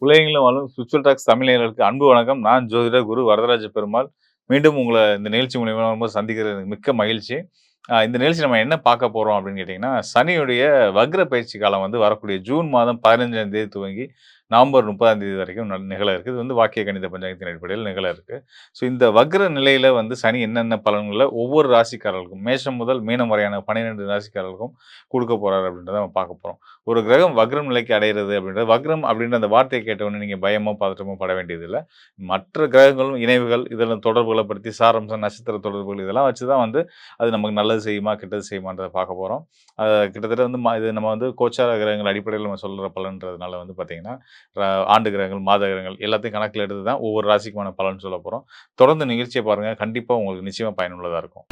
உலகெங்கிலும் வாழும் spiritual tax Tamil நேயர்களுக்கு அன்பு வணக்கம். நான் ஜோதிடர் குரு வரதராஜ பெருமாள். மீண்டும் உங்கள இந்த நிகழ்ச்சி மூலியமா ரொம்ப சந்திக்கிறது எனக்கு மிக்க மகிழ்ச்சி. இந்த நிகழ்ச்சி நம்ம என்ன பார்க்க போறோம் அப்படின்னு கேட்டீங்கன்னா, சனியுடைய வக்ர பயிற்சி காலம் வந்து வரக்கூடிய ஜூன் மாதம் 15ஆம் தேதி துவங்கி நவம்பர் 30ஆம் தேதி வரைக்கும் நிகழ இருக்கு. இது வந்து வாக்கிய கணித பஞ்சாங்கத்தின் அடிப்படையில் நிகழ இருக்கு. ஸோ இந்த வக்ர நிலையில வந்து சனி என்னென்ன பலன்கள ஒவ்வொரு ராசிக்காரர்களுக்கும் மேஷம் முதல் மீனம் வரையான 12 ராசிக்காரர்களுக்கும் குடுக்க போறாரு அப்படின்றத நம்ம பார்க்க போறோம். ஒரு கிரகம் வக்ரம் நிலைக்கு அடையிறது அப்படின்றது வக்ரம் அப்படின்ற அந்த வார்த்தையை கேட்டவுடனே நீங்க பயமோ, பதற்றமோ பட வேண்டியதில்ல. மற்ற கிரகங்களும் இணைவுகள் இதெல்லாம் தொடர்புகள படுத்தி சாராம்சம், நட்சத்திர தொடர்புகள் இதெல்லாம் வச்சு தான் வந்து அது நமக்கு நல்லது செய்யுமா, கெட்டது செய்யுமான்றத பார்க்க போறோம். கிட்டத்தட்ட வந்து இது நம்ம வந்து கோச்சார கிரகங்கள் அடிப்படையில நம்ம சொல்ற பலன்றதுனால வந்து பார்த்தீங்கன்னா, ர ஆண்டு கிரகங்கள், மாத கிரகங்கள் எல்லாத்தையும் கணக்கில எடுத்து தான் ஒவ்வொரு ராசிக்குமான பலன் சொல்லப் போறோம். தொடர்ந்து நிகழ்ச்சிய பாருங்க. கண்டிப்பா உங்களுக்கு நிச்சயமா பயனுள்ளதா இருக்கும்.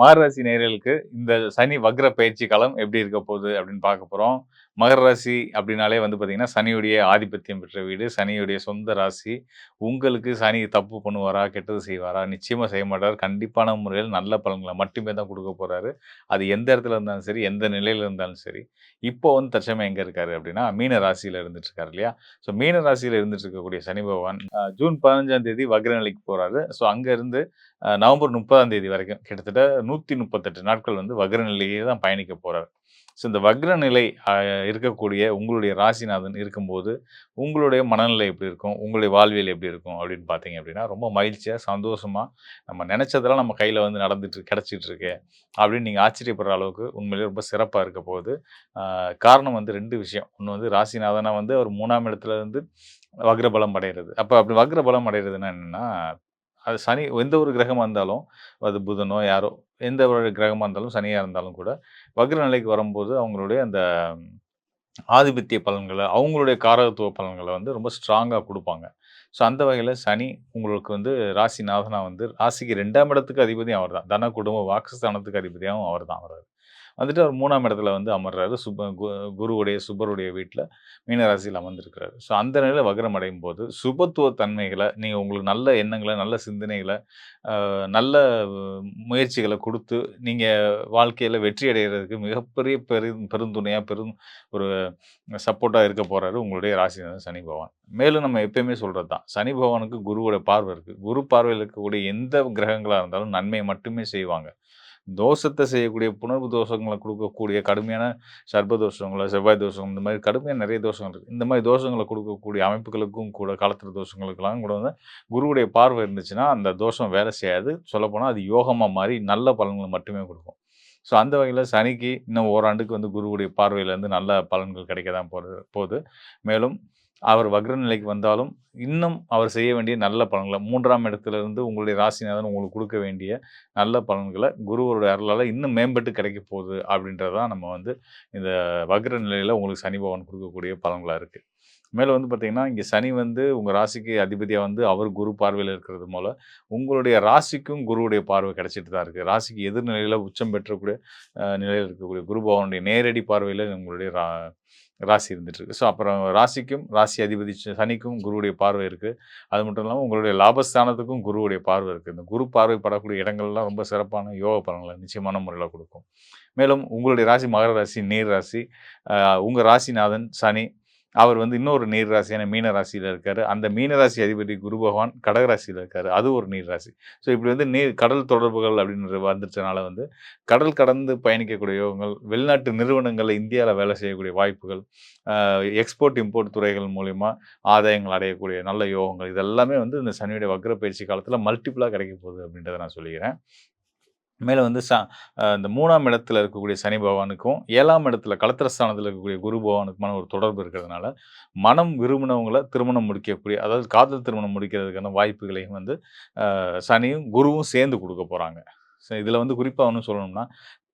மகர ராசி நேயர்களுக்கு இந்த சனி வக்ர பயிற்சி காலம் எப்படி இருக்க போகுது அப்படின்னு பார்க்க போறோம். மகர ராசி அப்படின்னாலே வந்து பார்த்தீங்கன்னா, சனியுடைய ஆதிபத்தியம் பெற்ற வீடு, சனியுடைய சொந்த ராசி. உங்களுக்கு சனி தப்பு பண்ணுவாரா? கெட்டது செய்வாரா? நிச்சயமா செய்ய மாட்டார். கண்டிப்பான முறையில் நல்ல பலன்கள மட்டுமே தான் குடுக்க போறாரு. அது எந்த இடத்துல இருந்தாலும் சரி, எந்த நிலையில இருந்தாலும் சரி. இப்போ வந்து தற்சமயம் எங்க இருக்காரு அப்படின்னா, மீன ராசியில இருந்துட்டு இருக்காரு இல்லையா? ஸோ மீன ராசியில இருந்துட்டு இருக்கக்கூடிய சனி பகவான் ஜூன் 15ஆம் தேதி வக்ர நிலைக்கு போறாரு. ஸோ அங்க இருந்து நவம்பர் 30ஆம் தேதி வரைக்கும் கிட்டத்தட்ட 138 நாட்கள் வந்து வக்ர நிலையே தான் பயணிக்க போறாரு. ஸோ இந்த வக்ர நிலை இருக்கக்கூடிய உங்களுடைய ராசிநாதன் இருக்கும்போது, உங்களுடைய மனநிலை எப்படி இருக்கும்? உங்களுடைய வாழ்வியல் எப்படி இருக்கும்? அப்படின்னு பார்த்தீங்க அப்படின்னா, ரொம்ப மகிழ்ச்சியா, சந்தோஷமா, நம்ம நெனைச்சதெல்லாம் நம்ம கையில வந்து கிடைச்சிட்டு இருக்கே! அப்படின்னு நீங்க ஆச்சரியப்படுற அளவுக்கு உண்மையிலேயே ரொம்ப சிறப்பா இருக்க போகுது. காரணம் வந்து 2 விஷயம். ஒண்ணு வந்து ராசிநாதனா வந்து அவர் 3ஆம் இடத்துல இருந்து வக்ர பலம் அடையிறது. அப்படி வக்ர பலம் அடையிறதுன்னா என்னன்னா, அது சனி எந்த ஒரு கிரகமா இருந்தாலும், அது புதனோ யாரோ எந்த ஒரு கிரகமா இருந்தாலும், சனியா இருந்தாலும் கூட, வக்ர நிலைக்கு வரும்போது அவங்களுடைய அந்த ஆதிபத்திய பலன்கள, அவங்களுடைய காரகத்துவ பலன்கள வந்து ரொம்ப ஸ்ட்ராங்கா குடுப்பாங்க. ஸோ அந்த வகையில சனி உங்களுக்கு வந்து ராசிநாதனா வந்து ராசிக்கு 2ஆம் இடத்துக்கு அதிபதியும் அவர்தான். தன, குடும்ப, வாக்குஸ்தானத்துக்கு அதிபதியாவும் அவர்தான் வராரு. வந்துட்டு அவர் 3ஆம் இடத்துல வந்து அமர்றாரு. குருவுடைய, சுபருடைய வீட்ல மீன ராசியில அமர்ந்திருக்கிறாரு. ஸோ அந்த நிலையில வக்ரம் அடையும்போது, சுபத்துவ தன்மைகள நீங்க உங்களுக்கு நல்ல எண்ணங்கள, நல்ல சிந்தனைகள, நல்ல முயற்சிகள குடுத்து, நீங்க வாழ்க்கையில வெற்றி அடையறதுக்கு மிகப்பெரிய பெருந்துணையா, ஒரு சப்போர்ட்டா இருக்க போறாரு உங்களுடைய ராசிநாதன் சனி பகவான். மேலும் நம்ம எப்பயுமே சொல்றது தான். சனி பகவானுக்கு குருவோட பார்வை இருக்கு. குரு பார்வையில இருக்கக்கூடிய எந்த கிரகங்களா இருந்தாலும் நன்மைய மட்டுமே செய்வாங்க. தோஷத்த செய்யக்கூடிய புணர்வு தோஷங்கள குடுக்கக்கூடிய கடுமையான சர்ப்ப தோஷங்கள, செவ்வாய் தோஷம் இந்த மாரி கடுமையா நெறைய தோஷங்கள் இருக்கு. இந்த மாரி தோஷங்கள குடுக்கக்கூடிய அமைப்புகளுக்கும் கூட காலத்திர தோஷங்களுக்கெல்லாம் கூட வந்து குருவுடைய பார்வை இருந்துச்சுன்னா, அந்த தோஷம் வேலை செய்யாது. சொல்லப்போனா அது யோகமா மாறி நல்ல பலன்கள மட்டுமே குடுக்கும். ஸோ அந்த வகையில சனிக்கு இன்னும் ஓராண்டுக்கு வந்து குருவுடைய பார்வையிலேருந்து நல்ல பலன்கள் கிடைக்க தான் போது. மேலும் அவர் வக்ர நிலைக்கு வந்தாலும், இன்னும் அவர் செய்ய வேண்டிய நல்ல பலன்கள 3ஆம் இடத்திலிருந்து உங்களுடைய ராசிநாதன் உங்களுக்கு குடுக்க வேண்டிய நல்ல பலன்கள குருவோட அருளால இன்னும் மேம்பட்டு கிடைக்க போகுது அப்படின்றது தான் நம்ம வந்து இந்த வக்ர நிலையில உங்களுக்கு சனி பகவான் குடுக்கக்கூடிய பலன்களா இருக்கு. மேலும் வந்து பார்த்தீங்கன்னா, இங்க சனி வந்து உங்க ராசிக்கு அதிபதியா வந்து அவர் குரு பார்வையில இருக்கிறது போல, உங்களுடைய ராசிக்கும் குருவுடைய பார்வை கிடைச்சிட்டு தான் இருக்கு. ராசிக்கு எதிர் நிலையில உச்சம் பெற்றக்கூடிய நிலையில இருக்கக்கூடிய குரு பகவானுடைய நேரடி பார்வையில உங்களுடைய ராசி இருந்துட்டு இருக்கு. ஸோ அப்புறம் ராசிக்கும், ராசி அதிபதி சனிக்கும் குருவுடைய பார்வை இருக்கு. அது மட்டும் இல்லாம உங்களுடைய லாபஸ்தானத்துக்கும் குருவுடைய பார்வை இருக்கு. இந்த குரு பார்வை படக்கூடிய இடங்கள்லாம் ரொம்ப சிறப்பான யோக பலன்கள நிச்சயமான முறையில குடுக்கும். மேலும் உங்களுடைய ராசி மகர ராசி, நீர் ராசி. அ உங்க ராசிநாதன் சனி. அவர் வந்து இன்னொரு நீர் ராசியான மீன ராசியில இருக்காரு. அந்த மீன ராசி அதிபதி குரு பகவான் கடக ராசியில இருக்காரு. அது ஒரு நீர் ராசி. ஸோ இப்படி வந்து கடல் தொடர்புகள் அப்படின்றது வந்துருச்சனால வந்து, கடல் கடந்து பயணிக்கக்கூடிய யோகங்கள், வெளிநாட்டு நிறுவனங்கள்ல இந்தியால வேலை செய்யக்கூடிய வாய்ப்புகள், எக்ஸ்போர்ட், இம்போர்ட் துறைகள் மூலியமா ஆதாயங்கள் அடையக்கூடிய நல்ல யோகங்கள், இது எல்லாமே வந்து இந்த சனியுடைய வக்ர பயிற்சி காலத்தில மல்டிபிளா கிடைக்க போகுது அப்படின்றத நான் சொல்லிக்கிறேன். மேல வந்து இந்த 3ஆம் இடத்துல இருக்கக்கூடிய சனி பகவானுக்கும், 7ஆம் இடத்துல களத்திரஸ்தானத்துல இருக்கக்கூடிய குரு பகவானுக்குமான ஒரு தொடர்பு இருக்கிறதுனால, மனம் விரும்பினவங்கள திருமணம் முடிக்கக்கூடிய அதாவது காதல் திருமணம் முடிக்கிறதுக்கான வாய்ப்புகளையும் வந்து சனியும், குருவும் சேர்ந்து குடுக்க போறாங்க. இதுல வந்து குறிப்பா இன்னும் சொல்லணும்னா,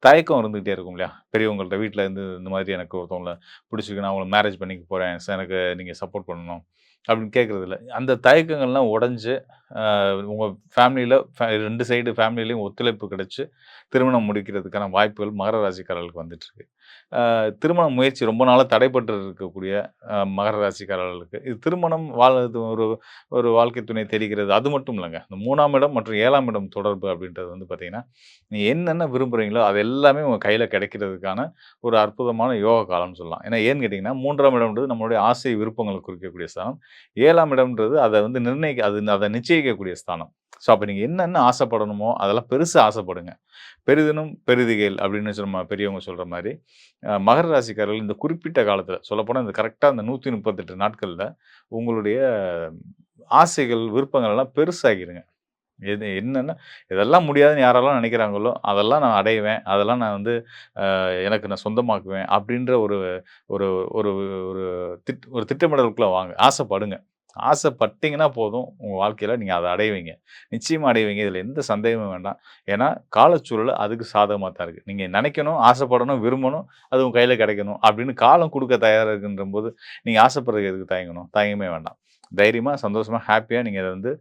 தயக்கம் இருந்துகிட்டே இருக்கும் இல்லையா? பெரியவங்கள்ட்ட வீட்ல இருந்து இந்த மாதிரி எனக்கு ஒருத்தவங்கள பிடிச்சிருக்கு. நான் அவங்கள மேரேஜ் பண்ணிக்க போறேன். எனக்கு நீங்க சப்போர்ட் பண்ணணும். அப்படின்னு கேட்கறதில்ல. அந்த தயக்கங்கள்லாம் உடைஞ்சு, உங்க ஃபேமிலில 2 சைடு ஃபேமிலிலயும் ஒத்துழைப்பு கிடைச்சு, திருமணம் முடிக்கிறதுக்கான வாய்ப்புகள் மகர ராசிக்காரர்களுக்கு வந்துட்டுருக்கு. திருமண முயற்சி ரொம்ப நாளா தடைப்பட்டு இருக்கக்கூடிய மகர ராசிக்காரர்களுக்கு, இது திருமணம் வாழ்றது ஒரு ஒரு வாழ்க்கை துணை தெரிகிறது. அது மட்டும் இல்லங்க. இந்த 3ஆம் இடம் மற்றும் 7ஆம் இடம் தொடர்பு அப்படின்றது வந்து பார்த்தீங்கன்னா, நீங்க என்னென்ன விரும்புறீங்களோ, அது எல்லாமே உங்க கையில கிடைக்கிறதுக்கான ஒரு அற்புதமான யோக காலம்னு சொல்லலாம். ஏன்னா ஏன்னு கேட்டீங்கன்னா, 3ஆம் இடம்ன்றது நம்மளுடைய ஆசை, விருப்பங்கள குறிக்கக்கூடிய ஸ்தானம். 7ஆம் இடம்ன்றது அத வந்து அத நிச்சயிக்கக்கூடிய ஸ்தானம். ஸோ, அப்ப நீங்க என்னென்ன ஆசைப்படணுமோ, அதெல்லாம் பெருசா ஆசைப்படுங்க. "பெரிதினும் பெரிதுகேள்" அப்படின்னு பெரியவங்க சொல்ற மாரி, மகர ராசிக்காரர்கள் இந்த குறிப்பிட்ட காலத்தில சொல்லப்போனா இந்த கரெக்ட்டா இந்த 138 நாட்கள்ல உங்களுடைய ஆசைகள், விருப்பங்கள் எல்லாம் பெருசாக்கிருங்க. என்னன்னா, இதெல்லாம் முடியாதுன்னு யாரெல்லாம் நினைக்கிறாங்களோ, அதெல்லாம் நான் அடைவேன். அதெல்லாம் நான் வந்து எனக்கு நான் சொந்தமாக்குவேன். அப்படின்ற ஒரு ஒரு ஒரு ஒரு ஒரு திட்டமிடலுக்குள்ள வாங்க. ஆசைப்படுங்க. ஆசைப்பட்டீங்கன்னா போதும், உங்க வாழ்க்கையில நீங்க அத அடைவீங்க. நிச்சயமா அடைவீங்க. இதுல எந்த சந்தேகமும் வேண்டாம். ஏன்னா, காலச்சூழல் அதுக்கு சாதகமா தான் இருக்கு. நீங்க நெனைக்கணும், ஆசைப்படணும், விரும்பணும், அது உங்க கையில கிடைக்கணும் அப்படின்னு காலம் குடுக்க தயாரா இருக்குன்றபோது, நீங்க ஆசைப்படுறதுக்கு எதுக்கு தயங்கணும்? தயங்கவே வேண்டாம். தைரியமா, சந்தோஷமா, ஹேப்பியா நீங்க அத வந்து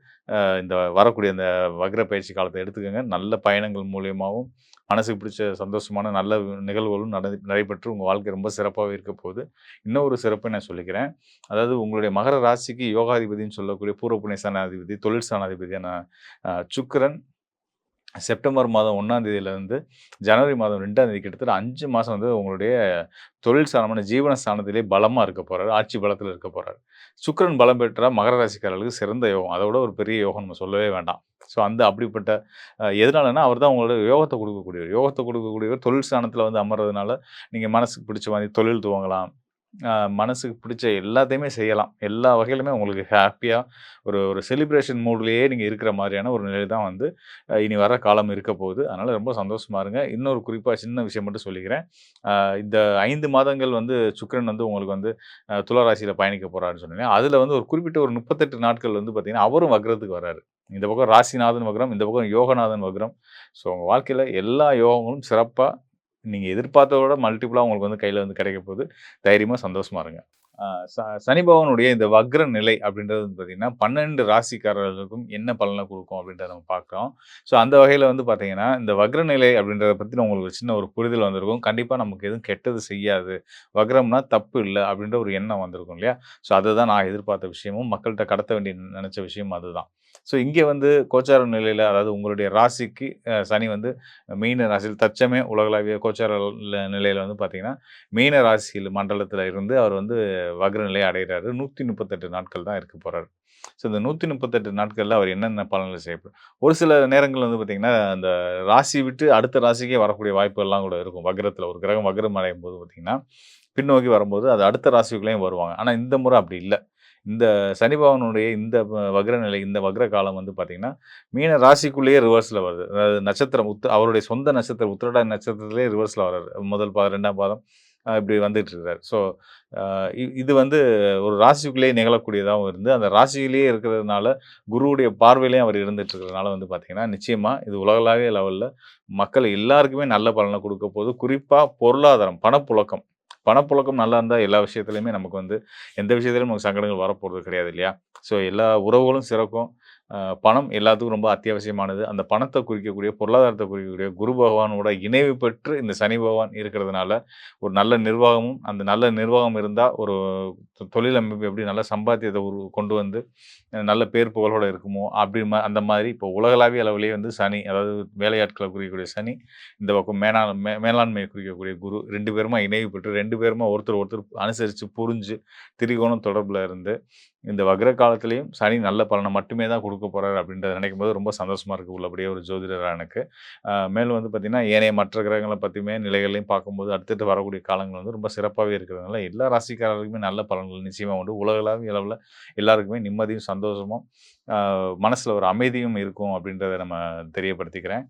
இந்த வரக்கூடிய இந்த வக்ர பயிற்சி காலத்த எடுத்துக்கங்க. நல்ல பயணங்கள் மூலியமாவும், மனசுக்கு பிடிச்ச சந்தோஷமான நல்ல நிகழ்வுகளும் நடைபெற்று உங்க வாழ்க்கை ரொம்ப சிறப்பாவே இருக்க போகுது. இன்னொரு சிறப்ப நான் சொல்லிக்கிறேன். அதாவது உங்களுடைய மகர ராசிக்கு யோகாதிபதின்னு சொல்லக்கூடிய பூர்வ புண்ணிய ஸ்தானாதிபதி, தொழில் ஸ்தானாதிபதியான சுக்கிரன் செப்டம்பர் மாதம் 1ஆம் தேதியிலிருந்து ஜனவரி மாதம் 2ஆம் தேதி கிட்டத்தட்ட 5 மாசம் வந்து உங்களுடைய தொழில் ஸ்தானமான ஜீவன ஸ்தானத்திலே பலமா இருக்க போறாரு. ஆட்சி பலத்தில இருக்க போறாரு. சுக்கிரன் பலம் பெற்றா மகர ராசிக்காரர்களுக்கு சிறந்த யோகம். அத விட ஒரு பெரிய யோகம் நம்ம சொல்லவே வேண்டாம். ஸோ அந்த அப்படிப்பட்ட எதனாலன்னா, அவர் தான் உங்களோட யோகத்த குடுக்கக்கூடியவர். யோகத்த குடுக்கக்கூடியவர் தொழில் ஸ்தானத்தில வந்து அமர்றதுனால, நீங்க மனசுக்கு பிடிச்ச மாரி தொழில் துவங்கலாம். மனசுக்கு பிடிச்ச எல்லாத்தையுமே செய்யலாம். எல்லா வகையிலுமே உங்களுக்கு ஹேப்பியா ஒரு ஒரு செலிப்ரேஷன் மூட்லயே நீங்க இருக்கிற மாரியான ஒரு நிலை தான் வந்து இனி வர காலம் இருக்க போகுது. அதனால ரொம்ப சந்தோஷமா இருங்க. இன்னொரு குறிப்பா சின்ன விஷயம் மட்டும் சொல்லிக்கிறேன். இந்த 5 மாதங்கள் வந்து சுக்கிரன் வந்து உங்களுக்கு வந்து துலா ராசியில பயணிக்க போறாருன்னு சொன்னேன். அதுல வந்து ஒரு குறிப்பிட்ட ஒரு 38 நாட்கள் வந்து பார்த்தீங்கன்னா, அவரும் வக்ரத்துக்கு வராரு. இந்த பக்கம் ராசிநாதன் வக்ரம், இந்த பக்கம் யோகநாதன் வக்ரம். ஸோ உங்க வாழ்க்கையில எல்லா யோகங்களும் சிறப்பா நீங்க எதிர்பார்த்தத விட மல்டிபிளா உங்களுக்கு வந்து கையில வந்து கிடைக்க போகுது. தைரியமா, சந்தோஷமா இருங்க. ஆ சனி பகவானுடைய இந்த வக்ர நிலை அப்படின்றது வந்து பார்த்தீங்கன்னா, 12 ராசிக்காரர்களுக்கும் என்ன பலன குடுக்கும் அப்படின்றத நம்ம பார்க்குறோம். ஸோ அந்த வகையில வந்து பார்த்தீங்கன்னா, இந்த வக்ர நிலை அப்படின்றத பத்தின உங்களுக்கு ஒரு சின்ன ஒரு புரிதல் வந்திருக்கும். கண்டிப்பா நமக்கு எதுவும் கெட்டது செய்யாது. வக்ரம்னா தப்பு இல்ல அப்படின்ற ஒரு எண்ணம் வந்திருக்கும் இல்லையா? ஸோ அதுதான் நான் எதிர்பார்த்த விஷயமும், மக்கள்ட்ட கடத்த வேண்டிய நெனச்ச விஷயமும் அதுதான். ஸோ இங்க வந்து கோச்சார நிலையில அதாவது உங்களுடைய ராசிக்கு சனி வந்து மீன ராசியில் தற்சமயம் உலகளாவிய கோச்சார நிலையில வந்து பார்த்தீங்கன்னா, மீன ராசியில் மண்டலத்தில இருந்து அவர் வந்து வக்ர நிலையை அடைகிறாரு. 138 நாட்கள் தான் இருக்க போறாரு. ஸோ இந்த 138 நாட்கள்ல அவர் என்னென்ன பலன்கள் செய்யப்படும். ஒரு சில நேரங்கள்ல வந்து பார்த்தீங்கன்னா, அந்த ராசி விட்டு அடுத்த ராசிக்கே வரக்கூடிய வாய்ப்புகள்லாம் கூட இருக்கும். வக்ரத்தில ஒரு கிரகம் வக்ரம் அடையும்போது பார்த்தீங்கன்னா, பின்னோக்கி வரும்போது அது அடுத்த ராசிக்குள்ளேயும் வருவாங்க. ஆனா இந்த முறை அப்படி இல்ல. இந்த சனி பகவானுடைய இந்த வக்ர நிலை, இந்த வக்ர காலம் வந்து பார்த்தீங்கன்னா, மீன ராசிக்குள்ளேயே ரிவர்ஸ்ல வருது. அதாவது நட்சத்திரம் அவருடைய சொந்த நட்சத்திரம் உத்திரட்டாதி நட்சத்திரத்திலேயே ரிவர்ஸ்ல வராரு. முதல் பாதம், 2ஆம் பாதம் இப்படி வந்துட்டு இருக்காரு. ஸோ அ இது வந்து ஒரு ராசிக்குள்ளேயே நிகழக்கூடியதாவும் இருந்து, அந்த ராசியிலேயே இருக்கிறதுனால, குருவுடைய பார்வையிலேயும் அவர் இருந்துட்டு இருக்கிறதுனால வந்து பார்த்தீங்கன்னா, நிச்சயமா இது உலகளாவிய லெவல்ல மக்கள் எல்லாருக்குமே நல்ல பலன குடுக்க போது. குறிப்பா பொருளாதாரம், பணப்புழக்கம். பணப்புழக்கம் நல்லா இருந்தா எல்லா விஷயத்திலயுமே நமக்கு வந்து எந்த விஷயத்திலும் நமக்கு சங்கடங்கள் வரப்போறது கிடையாது இல்லையா? ஸோ எல்லா உறவுகளும் சிறக்கும். பணம் எல்லாத்துக்கும் ரொம்ப அத்தியாவசியமானது. அந்த பணத்த குறிக்கக்கூடிய, பொருளாதாரத்த குறிக்கக்கூடிய குரு பகவானோட இணைவு பெற்று இந்த சனி பகவான் இருக்கிறதுனால, ஒரு நல்ல நிர்வாகமும், அந்த நல்ல நிர்வாகம் இருந்தா ஒரு தொழில் அமைப்பு எப்படி நல்ல சம்பாத்தியத்த கொண்டு வந்து நல்ல பேர் புகழோட இருக்குமோ, அப்படி அந்த மாதிரி இப்போ உலகளாவிய அளவிலேயே வந்து சனி, அதாவது வேலையாட்கள குறிக்கக்கூடிய சனி, இந்த பக்கம் மேலாண்மையை குறிக்கக்கூடிய குரு 2 பேருமா இணைவு பெற்று 2 பேருமா ஒருத்தர் ஒருத்தர் அனுசரிச்சு, புரிஞ்சு, திரிகோணம் தொடர்புல இருந்து இந்த வக்ர காலத்திலயும் சனி நல்ல பலன மட்டுமே தான் குடுக்க போறாரு அப்படின்றத நினைக்கும்போது ரொம்ப சந்தோஷமா இருக்கு உள்ளபடியே ஒரு ஜோதிடரா எனக்கு. மேலும் வந்து பார்த்தீங்கன்னா, ஏனைய மற்ற கிரகங்கள பத்தியுமே நிலைகளையும் பார்க்கும்போது அடுத்தடுத்து வரக்கூடிய காலங்கள் வந்து ரொம்ப சிறப்பாவே இருக்கிறதுனால, எல்லா ராசிக்காரர்களுக்குமே நல்ல பலன்கள் நிச்சயமா உண்டு. உலகளாவிய அளவுல எல்லாருக்குமே நிம்மதியும், சந்தோஷமும், அ மனசுல ஒரு அமைதியும் இருக்கும் அப்படின்றத நம்ம தெரியப்படுத்திக்கிறேன்.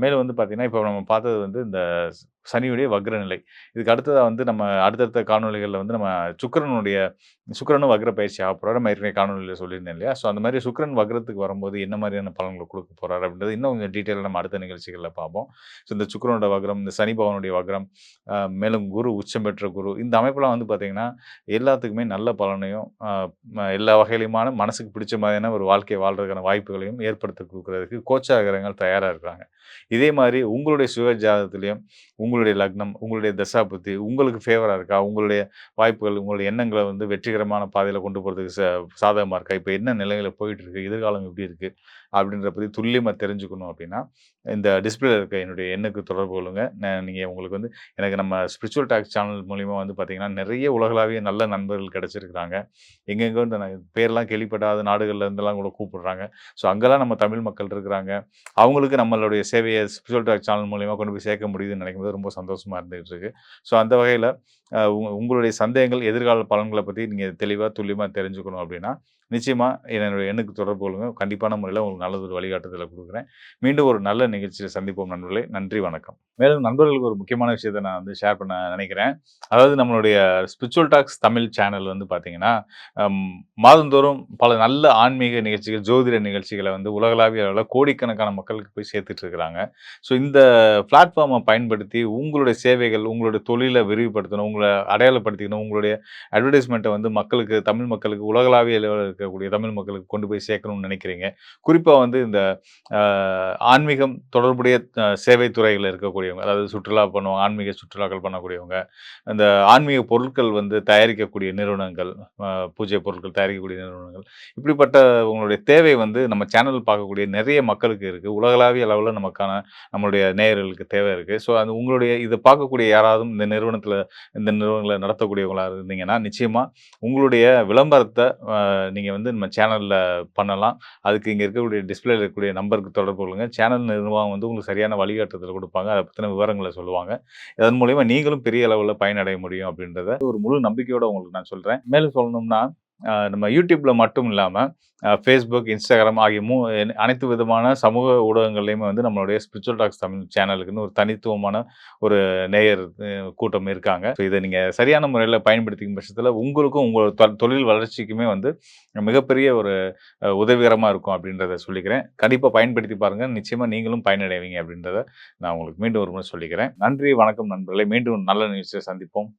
மேலும் வந்து பார்த்தீங்கன்னா, இப்போ நம்ம பார்த்தது வந்து இந்த சனியுடைய வக்ர நிலை. இதுக்கு அடுத்ததா வந்து நம்ம அடுத்தடுத்த காணொளிகள்ல வந்து நம்ம சுக்கிரனும் வக்ர பயிற்சி ஆகப் போறாரு. நம்ம ஏற்கனவே காணொளியில சொல்லியிருந்தேன் இல்லையா? ஸோ அந்த மாரி சுக்கிரன் வக்ரத்துக்கு வரும்போது என்ன மாரியான பலன்கள குடுக்கப் போறாரு அப்படின்றது இன்னும் கொஞ்சம் டீட்டெயிலா நம்ம அடுத்த நிகழ்ச்சிகள்ல பார்ப்போம். ஸோ இந்த சுக்கிரனோட வக்ரம், இந்த சனி பகவானுடைய வக்ரம், மேலும் குரு உச்சம் பெற்ற குரு, இந்த அமைப்பெல்லாம் வந்து பார்த்தீங்கன்னா, எல்லாத்துக்குமே நல்ல பலனையும், எல்லா வகையிலுமான மனசுக்கு பிடிச்ச மாதிரியான ஒரு ஒரு வாழ்க்கைய வாழ்றதுக்கான வாய்ப்புகளையும் ஏற்படுத்தி குடுக்குறதுக்கு கோச்சா கிரகங்கள் தயாரா இருக்கிறாங்க. இதே மாரி உங்களுடைய சுய ஜாதகத்திலயும், உங்களுடைய லக்னம், உங்களுடைய தசாபுத்தி உங்களுக்கு ஃபேவரா இருக்கா? உங்களுடைய வாய்ப்புகள், உங்களுடைய எண்ணங்கள வந்து வெற்றிகரமான பாதையில கொண்டு போறதுக்கு சாதகமா இருக்கா? இப்ப என்ன நிலையில போயிட்டு இருக்கு? எதிர்காலம் எப்படி இருக்கு? அப்படின்றத பத்தி துல்லியமா தெரிஞ்சுக்கணும் அப்படின்னா, இந்த டிஸ்ப்ளேல இருக்க என்னுடைய எண்ணுக்கு தொடர்பு கொள்ளுங்க. நீங்க உங்களுக்கு வந்து எனக்கு நம்ம ஸ்பிரிச்சுவல் டாக்ஸ் சேனல் மூலியமா வந்து பார்த்தீங்கன்னா, நெறைய உலகளாவிய நல்ல நண்பர்கள் கிடைச்சிருக்கிறாங்க. எங்கெங்கோ இந்த பேர்லாம் கேள்விப்படாத நாடுகள்ல இருந்தெல்லாம் கூட கூப்பிடுறாங்க. ஸோ அங்கலாம் நம்ம தமிழ் மக்கள் இருக்கிறாங்க. அவங்களுக்கு நம்மளுடைய சேவைய ஸ்பிரிச்சுவல் டாக் சேனல் மூலியமா கொண்டு போய் சேர்க்க முடியுதுன்னு நினைக்கும்போது ரொம்ப சந்தோஷமா இருந்துகிட்டு இருக்கு. ஸோ அந்த வகையில உங்களுடைய சந்தேகங்கள், எதிர்கால பலன்கள பத்தி நீங்க தெளிவா, துல்லியமா தெரிஞ்சுக்கணும் அப்படின்னா, நிச்சயமா என்னுடைய எண்ணுக்கு தொடர்பு கொள்ளுங்க. கண்டிப்பான முறையில உங்களுக்கு நல்ல ஒரு வழிகாட்டுதல குடுக்குறேன். மீண்டும் ஒரு நல்ல நிகழ்ச்சியில சந்திப்போம் நண்பர்களே. நன்றி, வணக்கம். மேலும் நண்பர்களுக்கு ஒரு முக்கியமான விஷயத்த நான் வந்து ஷேர் பண்ண நினைக்கிறேன். அதாவது நம்மளுடைய ஸ்பிரிச்சுவல் டாக்ஸ் தமிழ் சேனல் வந்து பார்த்தீங்கன்னா, அம் மாதந்தோறும் பல நல்ல ஆன்மீக நிகழ்ச்சிகள், ஜோதிட நிகழ்ச்சிகள வந்து உலகளாவிய அளவுல கோடிக்கணக்கான மக்களுக்கு போய் சேர்த்துட்டு இருக்கிறாங்க. ஸோ இந்த பிளாட்ஃபார்ம பயன்படுத்தி உங்களுடைய சேவைகள், உங்களுடைய தொழில விரிவுபடுத்தணும், உங்கள அடையாளப்படுத்திக்கணும், உங்களுடைய அட்வர்டைஸ்மென்ட்ட வந்து மக்களுக்கு, தமிழ் மக்களுக்கு உலகளாவிய அளவுல இருக்கக்கூடிய தமிழ் மக்களுக்கு கொண்டு போய் சேர்க்கணும்னு நினைக்கிறீங்க. குறிப்பா வந்து இந்த அ ஆன்மீகம் தொடர்புடைய சேவை துறையில இருக்கக்கூடியவங்க, அதாவது சுற்றுலா பண்ணுவாங்க, ஆன்மீக சுற்றுலாக்கள் பண்ணக்கூடியவங்க, அந்த ஆன்மீக பொருட்கள் வந்து தயாரிக்கக்கூடிய நிறுவனங்கள், பூஜை பொருட்கள் தயாரிக்கக்கூடிய நிறுவனங்கள், இப்படிப்பட்ட உங்களுடைய தேவை வந்து நம்ம சேனல் பார்க்கக்கூடிய நிறைய மக்களுக்கு இருக்கு. உலகளாவிய அளவுல நம்மளுடைய நேயர்களுக்கு தேவை இருக்கு. ஸோ அது உங்களுடைய இத பார்க்கக்கூடிய யாராவது இந்த நிறுவனங்கள நடத்தக்கூடியவங்களா இருந்தீங்கன்னா, நிச்சயமா உங்களுடைய விளம்பரத்த நீங்க வந்து நம்ம சேனல்ல பண்ணலாம். அதுக்கு இங்க இருக்கக்கூடிய டிஸ்ப்ளேல இருக்கக்கூடிய நம்பருக்கு தொடர்பு கொள்ளுங்க. சேனல் நிர்வாகம் வந்து உங்களுக்கு சரியான வழிகாட்டுதல் குடுப்பாங்க. அத பத்தின விவரங்கள சொல்லுவாங்க. அதன் மூலியமா நீங்களும் பெரிய அளவுல பயனடைய முடியும் அப்படின்றத ஒரு முழு நம்பிக்கையோட உங்களுக்கு நான் சொல்றேன். மேலும் சொல்லணும்னா, நம்ம YouTubeல மட்டும் இல்லாம, Facebook, Instagram ஆகிய அனைத்து விதமான சமூக ஊடகங்கள்லயுமே வந்து நம்மளுடைய ஸ்பிரிச்சுவல் டாக்ஸ் தமிழ் சேனலுக்குன்னு ஒரு தனித்துவமான ஒரு நேயர் கூட்டம் இருக்காங்க. ஸோ இத நீங்க சரியான முறையில பயன்படுத்திக்கும் பட்சத்தில உங்களுக்கும் உங்க தொழில் வளர்ச்சிக்குமே வந்து மிகப்பெரிய ஒரு உதவிகரமா இருக்கும் அப்படின்றத சொல்லிக்கிறேன். கண்டிப்பா பயன்படுத்தி பாருங்க. நிச்சயமா நீங்களும் பயனடைவீங்க அப்படின்றத நான் உங்களுக்கு மீண்டும் ஒரு முறை சொல்லிக்கிறேன். நன்றி, வணக்கம் நண்பர்களே. மீண்டும் நல்ல நிகழ்ச்சியில சந்திப்போம்.